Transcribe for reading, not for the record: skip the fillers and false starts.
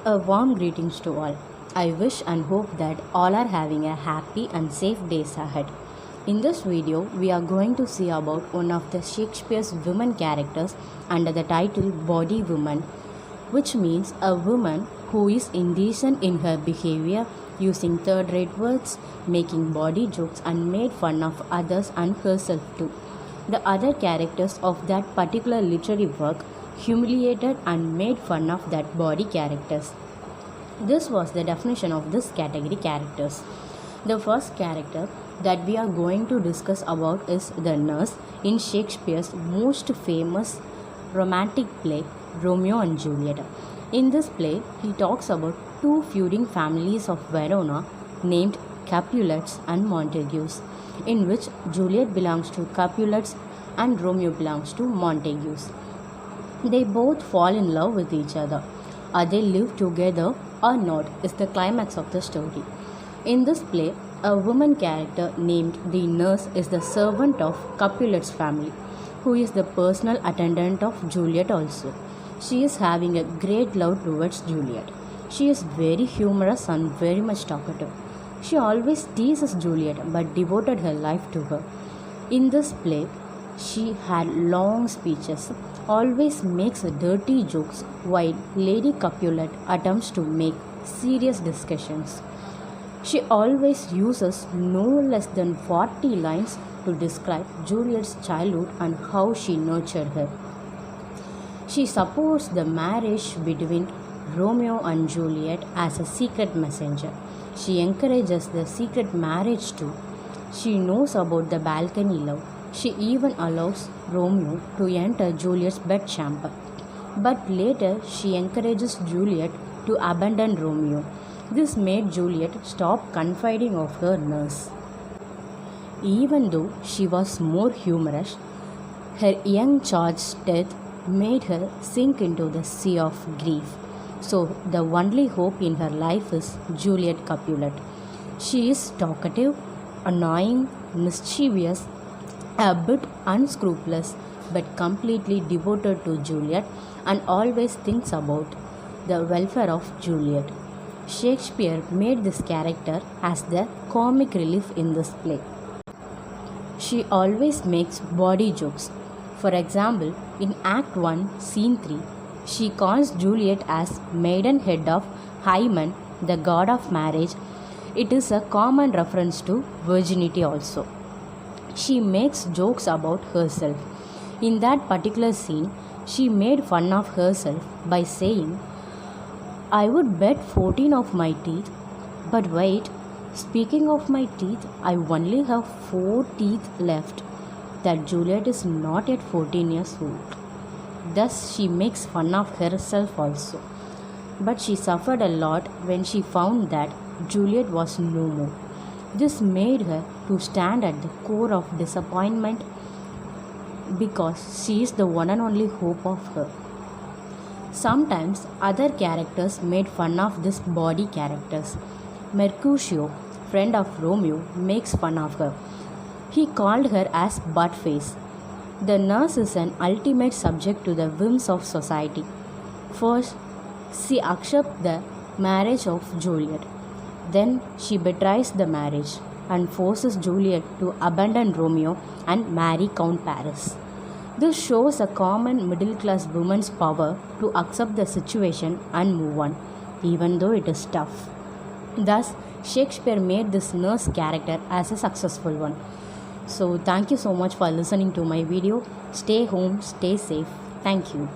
A warm greetings to all. I wish and hope that all are having a happy and safe days ahead. In this video, we are going to see about one of the Shakespeare's women characters under the title Bawdy Woman, which means a woman who is indecent in her behavior, using third-rate words, making bawdy jokes and made fun of others and herself too. The other characters of that particular literary work humiliated and made fun of that bawdy characters. This was the definition of this category characters. The first character that we are going to discuss about is the nurse in Shakespeare's most famous romantic play Romeo and Juliet. In this play, he talks about two feuding families of Verona named Capulets and Montagues, in which Juliet belongs to Capulets and Romeo belongs to Montagues. They both fall in love with each other. Are they live together or not is the climax of the story. In this play, a woman character named the nurse is the servant of Capulet's family, who is the personal attendant of Juliet also. She is having a great love towards Juliet. She is very humorous and very much talkative. She always teases Juliet but devoted her life to her. In this play, she had long speeches, always makes dirty jokes, while Lady Capulet attempts to make serious discussions. She always uses no less than 40 lines to describe Juliet's childhood and how she nurtured her. She supports the marriage between Romeo and Juliet as a secret messenger. She encourages the secret marriage too. She knows about the balcony love. She even allows Romeo to enter Juliet's bedchamber. But later she encourages Juliet to abandon Romeo. This made Juliet stop confiding of her nurse. Even though she was more humorous, her young child's death made her sink into the sea of grief. So the only hope in her life is Juliet Capulet. She is talkative, annoying, mischievous, a bit unscrupulous, but completely devoted to Juliet and always thinks about the welfare of Juliet. Shakespeare made this character as the comic relief in this play. She always makes bawdy jokes. For example, in Act 1, Scene 3, she calls Juliet as maidenhead of Hymen, the god of marriage. It is a common reference to virginity also. She makes jokes about herself. In that particular scene, she made fun of herself by saying, "I would bet 14 of my teeth, but wait, speaking of my teeth, I only have 4 teeth left." That Juliet is not yet 14 years old. Thus, she makes fun of herself also. But she suffered a lot when she found that Juliet was no more. This made her to stand at the core of disappointment because she is the one and only hope of her. Sometimes other characters made fun of this bawdy characters. Mercutio, friend of Romeo, makes fun of her. He called her as buttface. The nurse is an ultimate subject to the whims of society. First, she accepts the marriage of Juliet. Then she betrays the marriage and forces Juliet to abandon Romeo and marry Count Paris. This shows a common middle-class woman's power to accept the situation and move on, even though it is tough. Thus, Shakespeare made this nurse character as a successful one. So, thank you so much for listening to my video. Stay home, stay safe. Thank you.